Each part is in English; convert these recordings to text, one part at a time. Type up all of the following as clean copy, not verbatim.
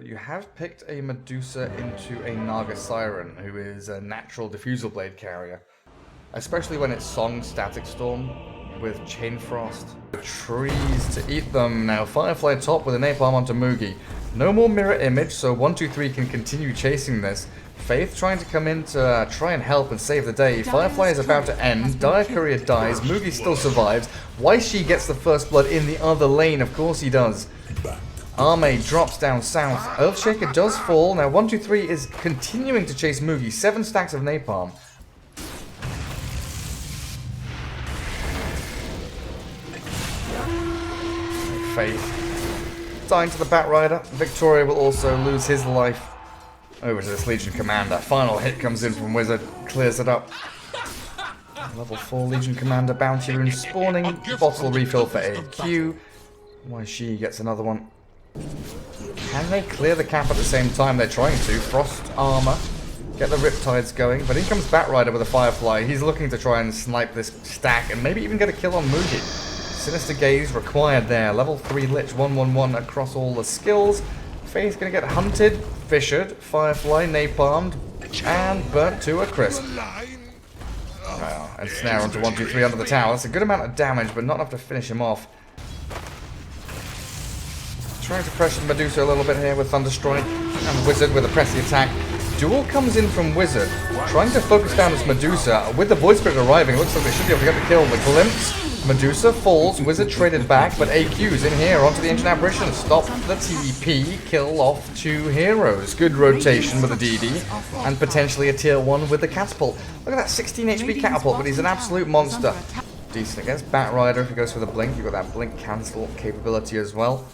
But you have picked a Medusa into a Naga Siren, who is a natural Diffusal Blade carrier. Especially when it's Song Static Storm with Chain Frost. Trees to eat them. Now Firefly top with a napalm onto Moogie. No more mirror image, so 1, 2, 3 can continue chasing this. Faith trying to come in to try and help and save the day. Firefly is about to end. Dire Courier dies. Moogie still survives. Waishi gets the first blood in the other lane. Of course he does. Arme drops down south. Earthshaker does fall. Now 1, 2, 3 is continuing to chase Moogie. 7 stacks of napalm. Faith dying to the Batrider. Victoria will also lose his life over to this Legion Commander. Final hit comes in from Wizard, clears it up. Level 4 Legion Commander bounty rune spawning. Bottle refill for AQ. Waishi gets another one. Can they clear the cap at the same time? They're trying to. Frost armor. Get the Riptides going. But in comes Batrider with a Firefly. He's looking to try and snipe this stack and maybe even get a kill on Moogie. Sinister Gaze required there. Level 3 Lich 1/1/1 across all the skills. Faith gonna get hunted, fissured, Firefly, napalmed, and burnt to a crisp. And snare onto 1, 2, 3 under the tower. That's a good amount of damage, but not enough to finish him off. Trying to pressure Medusa a little bit here with Thunderstrike. And Wizard with a pressy attack. Duel comes in from Wizard, trying to focus down this Medusa. With the Void Spirit arriving, looks like they should be able to get the kill. The glimpse. Medusa falls, Wizard traded back, but AQ's in here onto the Ancient Apparition. Stop the TP, kill off 2 heroes. Good rotation with the DD, and potentially a tier 1 with the Catapult. Look at that 16 HP Catapult, but he's an absolute monster. Decent against Batrider if he goes for the Blink. You've got that Blink cancel capability as well.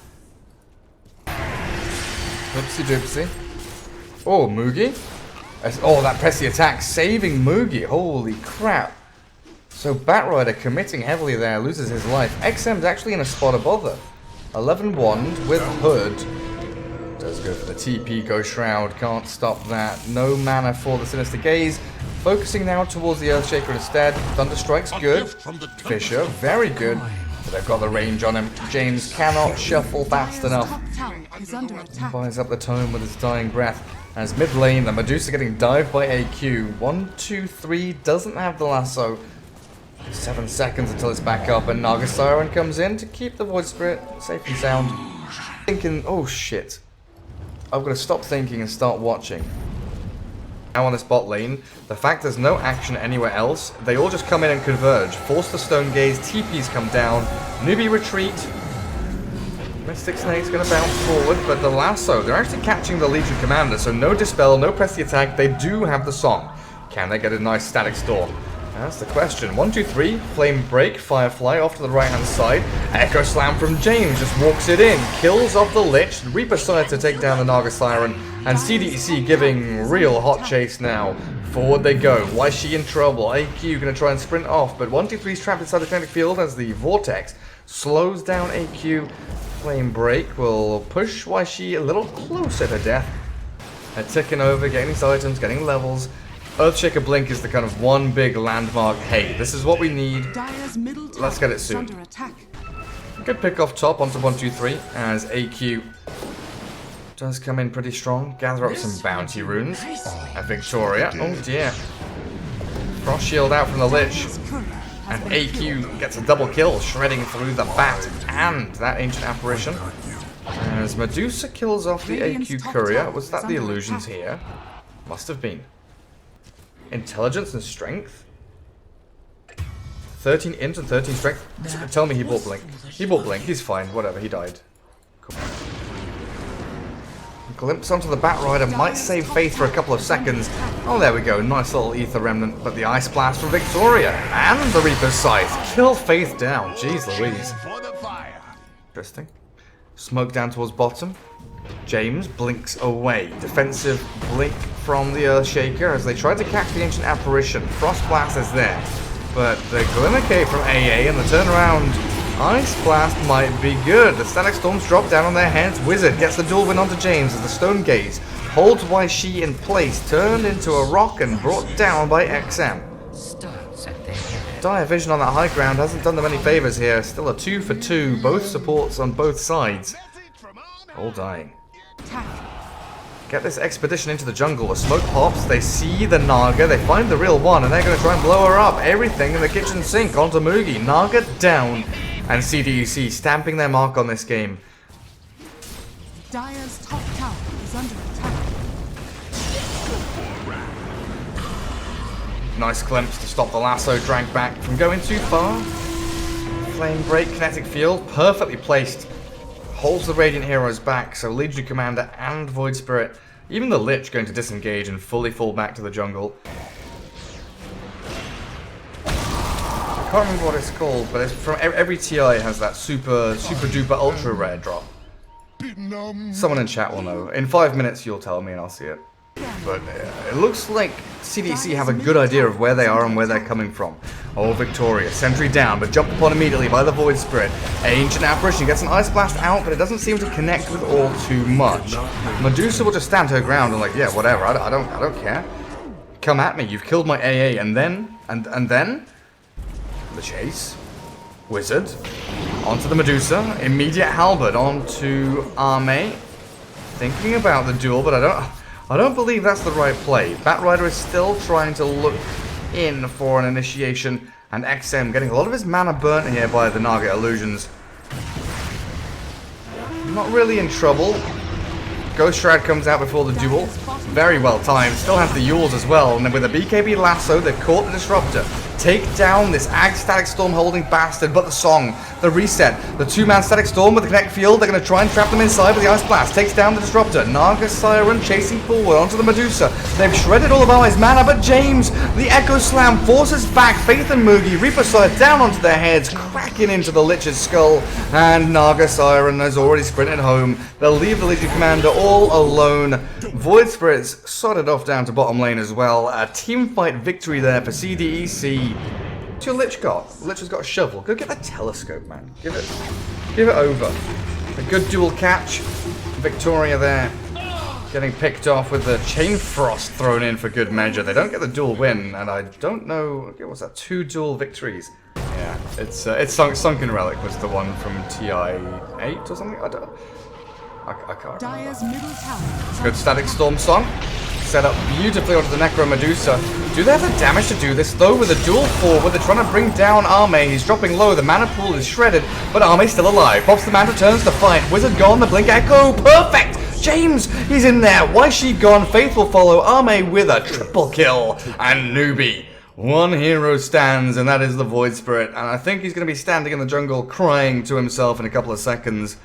Oopsie doopsie. Oh, Moogie. Oh, that pressy attack saving Moogie. Holy crap. So Batrider committing heavily there, loses his life. XM's actually in a spot above her. 11 Wand with Hood. Does go for the TP, Ghost Shroud, can't stop that. No mana for the Sinister Gaze. Focusing now towards the Earthshaker instead. Thunderstrike's good. Fisher, very good. But they've got the range on him. James cannot shuffle fast enough. Buys up the tome with his dying breath. As mid lane, the Medusa getting dived by AQ. 1, 2, 3 doesn't have the lasso. 7 seconds until it's back up, and Naga Siren comes in to keep the Void Spirit safe and sound. Thinking, oh shit. I've got to stop thinking and start watching. Now on this bot lane, the fact there's no action anywhere else, they all just come in and converge. Force the Stone Gaze, TPs come down, Newbee retreat. Mystic Snake's going to bounce forward, but the lasso, they're actually catching the Legion Commander, so no Dispel, no press the attack, they do have the song. Can they get a nice Static Storm? That's the question. 1, 2, 3, Flame Break, Firefly off to the right hand side. Echo Slam from James just walks it in. Kills off the Lich. Reaper side to take down the Naga Siren. And CDEC giving real hot chase now. Forward they go. Waishi in trouble. AQ gonna try and sprint off, but 1, 2, 3 is trapped inside the kinetic field as the Vortex slows down AQ. Flame Break will push Waishi a little closer to death. They're ticking over, getting these items, getting levels. Earthshaker Blink is the kind of one big landmark. Hey, this is what we need. Let's get it soon. Good pick off top onto 1, 2, 3 as AQ does come in pretty strong. Gather up some bounty runes. And Victoria. Oh dear. Frost Shield out from the Lich. And AQ gets a double kill, shredding through the Bat and that Ancient Apparition. As Medusa kills off the AQ Courier. Was that the illusions here? Must have been. Intelligence and strength? 13 int and 13 strength? Tell me he bought Blink. He bought Blink, he's fine, whatever, he died. Cool. Glimpse onto the Batrider might save Faith for a couple of seconds. Oh, there we go, nice little Ether Remnant, but the Ice Blast from Victoria and the Reaper's Scythe kill Faith down. Jeez Louise. Interesting. Smoke down towards bottom. James blinks away. Defensive blink from the Earthshaker as they try to catch the Ancient Apparition. Frost Blast is there, but the Glimmer Cave from AA and the turnaround Ice Blast might be good. The Static Storms drop down on their heads. Wizard gets the dual win onto James as the Stone Gaze holds Waishi in place, turned into a rock and brought down by XM. Dire Vision on that high ground hasn't done them any favors here. Still a 2 for 2, both supports on both sides. All dying. Get this expedition into the jungle. The smoke pops, they see the Naga, they find the real one, and they're going to try and blow her up. Everything in the kitchen sink onto Moogie. Naga down, and CDEC stamping their mark on this game. Dire's top tower is under attack. Nice glimpse to stop the lasso drag back from going too far. Flame break, kinetic field, perfectly placed. Holds the Radiant Heroes back, so Legion Commander and Void Spirit, even the Lich, going to disengage and fully fall back to the jungle. I can't remember what it's called, but it's from every TI has that super duper ultra rare drop. Someone in chat will know. In 5 minutes you'll tell me and I'll see it. But it looks like CDEC have a good idea of where they are and where they're coming from. Oh, Victoria, sentry down, but jumped upon immediately by the Void Spirit. Ancient Apparition gets an Ice Blast out, but it doesn't seem to connect with all too much. Medusa will just stand her ground and like, yeah, whatever, I don't care. Come at me, you've killed my AA, and then, and then, the chase. Wizard, onto the Medusa, immediate halberd onto Arme. Thinking about the duel, but I don't believe that's the right play. Batrider is still trying to look in for an initiation, and XM getting a lot of his mana burnt here by the Naga illusions. Not really in trouble. Ghost Shroud comes out before the duel. Very well timed. Still has the Yules as well. And then with a BKB lasso, they've caught the Disruptor. Take down this Ag Static Storm holding bastard, but the song, the reset, the two-man Static Storm with the Connect Field, they're going to try and trap them inside with the Ice Blast. Takes down the Disruptor. Naga Siren chasing forward onto the Medusa. They've shredded all of Arme's mana, but James, the Echo Slam, forces back Faith and Moogie. Reaper Side down onto their heads, cracking into the Lich's skull, and Naga Siren has already sprinted home. They'll leave the Legion Commander all alone. Void Spirits sodded off down to bottom lane as well. A team fight victory there for CDEC. What's your Lich got? Lich has got a shovel. Go get the telescope, man. Give it over. A good dual catch. Victoria there getting picked off with the Chain Frost thrown in for good measure. They don't get the dual win, and I don't know. What's that? 2 dual victories. Yeah, it's Sunken Relic was the one from TI 8 or something. I can't Dire's middle tower. Good Static Storm song. Set up beautifully onto the Necro Medusa. Do they have the damage to do this though? With a dual forward, they're trying to bring down Arme. He's dropping low. The mana pool is shredded, but Arme's still alive. Pops the man, returns to fight. Wizard gone. The Blink Echo. Perfect! James, he's in there. Why's she gone? Faith will follow. Arme with a triple kill. And Newbee. One hero stands, and that is the Void Spirit. And I think he's going to be standing in the jungle crying to himself in a couple of seconds.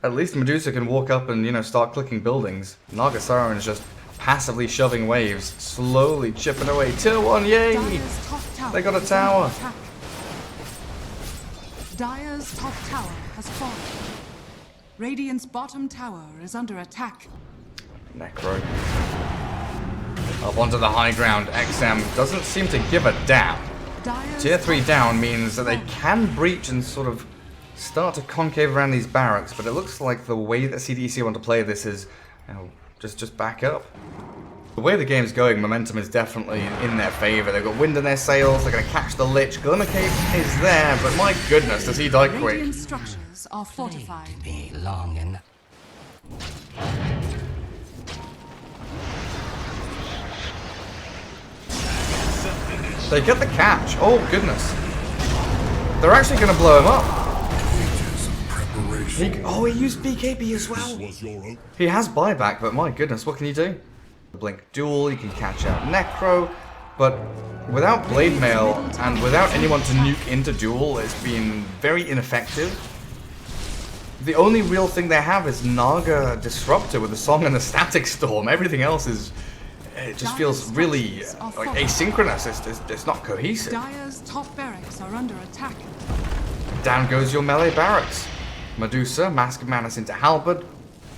At least Medusa can walk up and, you know, start clicking buildings. Naga Siren is just passively shoving waves, slowly chipping away. Tier 1, yay! They got a tower. Dire's top tower has fallen. Radiant's bottom tower is under attack. Necro. Up onto the high ground. XM doesn't seem to give a damn. Tier 3 down means that they can breach and sort of start to concave around these barracks, but it looks like the way that CDEC want to play this is, you know, just back up. The way the game's going, momentum is definitely in their favor. They've got wind in their sails, they're going to catch the Lich. Glimmer Cape is there, but my goodness, does he die quick. Radiant structures are fortified. Be long enough. They get the catch. Oh, goodness. They're actually going to blow him up. He used BKB as well. He has buyback, but my goodness, what can you do? Blink duel, you can catch out Necro, but without Blade Mail and without anyone to nuke into duel, it's been very ineffective. The only real thing they have is Naga Disruptor with the Song and the Static Storm. Everything else is, it just feels really like asynchronous. It's not cohesive. Dire's top barracks are under attack. Down goes your melee barracks. Medusa, Mask of Manus into Halberd.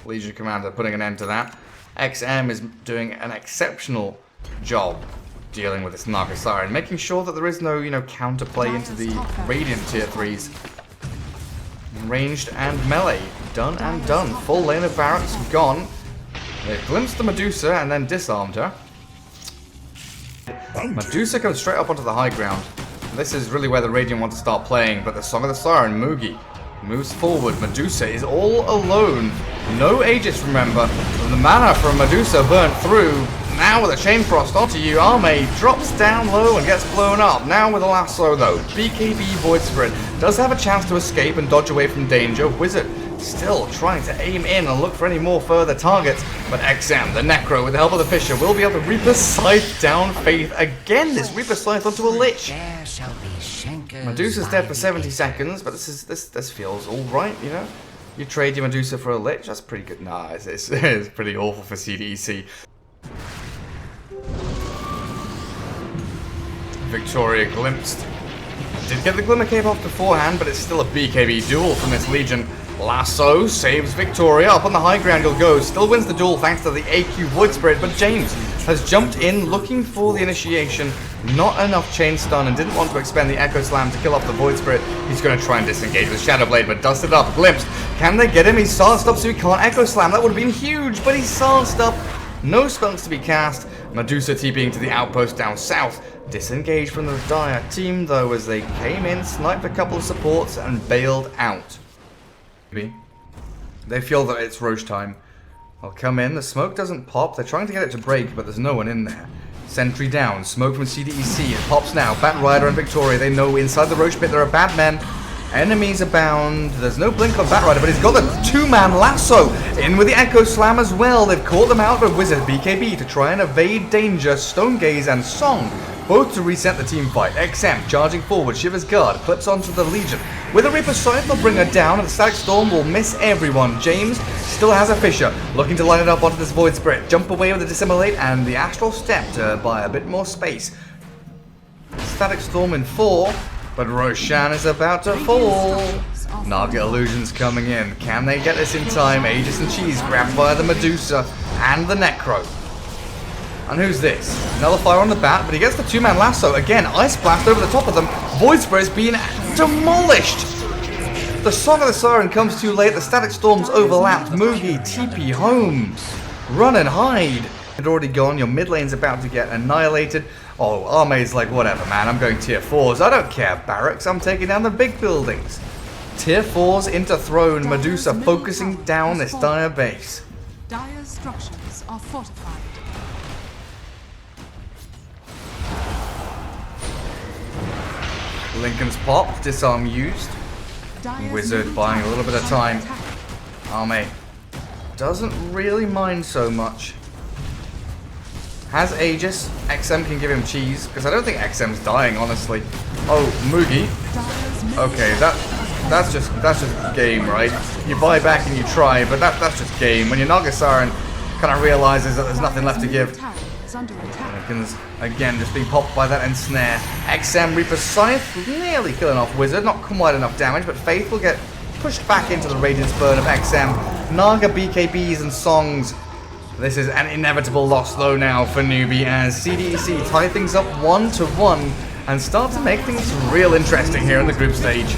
Legion Commander putting an end to that. XM is doing an exceptional job dealing with this Naga Siren, making sure that there is no, you know, counterplay into the Radiant tier 3s. Ranged and melee. Done and done. Full lane of barracks gone. They've glimpsed the Medusa and then disarmed her. Medusa comes straight up onto the high ground. This is really where the Radiant want to start playing, but the Song of the Siren, Moogie, Moves forward. Medusa is all alone. No Aegis, remember. The mana from Medusa burnt through. Now with a Chain Frost onto you, Arme drops down low and gets blown up. Now with a lasso though, BKB Void Spirit does have a chance to escape and dodge away from danger. Wizard still trying to aim in and look for any more further targets. But XM, the Necro, with the help of the Fisher, will be able to Reaper Scythe down Faith again. This Reaper Scythe onto a Lich. Medusa's dead for 70 seconds, but this feels alright, you know? You trade your Medusa for a Lich, that's pretty good. Nah, it's pretty awful for CDEC. Victoria glimpsed. Did get the Glimmer Cape off beforehand, but it's still a BKB duel from this Legion. Lasso saves Victoria. Up on the high ground he'll go. Still wins the duel thanks to the AQ Void Spirit, but James has jumped in looking for the initiation. Not enough chain stun and didn't want to expend the Echo Slam to kill off the Void Spirit. He's going to try and disengage with Shadow Blade, but dusted up. Glimpsed. Can they get him? He's silenced up so he can't Echo Slam. That would have been huge, but he's silenced up. No spells to be cast. Medusa TPing to the outpost down south. Disengaged from the Dire team though as they came in, sniped a couple of supports and bailed out. They feel that it's Roche time. I'll come in, the smoke doesn't pop, they're trying to get it to break but there's no one in there. Sentry down, smoke from CDEC, it pops now. Bat Rider and Victoria, they know inside the Roche pit there are bad men. Enemies abound. There's no blink on Bat Rider, but he's got the two-man lasso in with the Echo Slam as well. They've caught them out with Wizard BKB to try and evade danger. Stone Gaze and Song both to reset the team fight. XM charging forward, Shiver's Guard clips onto the Legion. With a Reaper Scythe, they'll bring her down, and the Static Storm will miss everyone. James still has a Fisher, looking to line it up onto this Void Spirit. Jump away with a Dissimulate, and the Astral Step to buy a bit more space. Static Storm in 4, but Roshan is about to fall. Naga Illusion's coming in. Can they get this in time? Aegis and Cheese grabbed by the Medusa and the Necro. And who's this? Nullifier on the bat, but he gets the two-man lasso. Again, Ice Blast over the top of them. Void Spirit is being demolished. The Song of the Siren comes too late. The Static Storms overlapped. Moogie, TP home. Run and hide. Had already gone. Your mid lane's about to get annihilated. Oh, Arme's like, whatever, man. I'm going tier 4s. I don't care, Barracks. I'm taking down the big buildings. Tier 4s into Throne. Medusa focusing down this Dire base. Dire's structures are fortified. Lincoln's popped, disarm used. Wizard buying a little bit of time. Arme doesn't really mind so much. Has Aegis. XM can give him cheese, because I don't think XM's dying, honestly. Oh, Moogie. Okay, that's just game, right? You buy back and you try, but that's just game. When your Naga Siren kind of realizes that there's nothing left to give. Lincoln's again just being popped by that ensnare. XM Reaper Scythe nearly killing off Wizard, not quite enough damage, but Faith will get pushed back into the Radiance Burn of XM. Naga BKBs and Songs. This is an inevitable loss though now for Newbee as CDEC tie things up 1-1 and start to make things real interesting here in the group stage.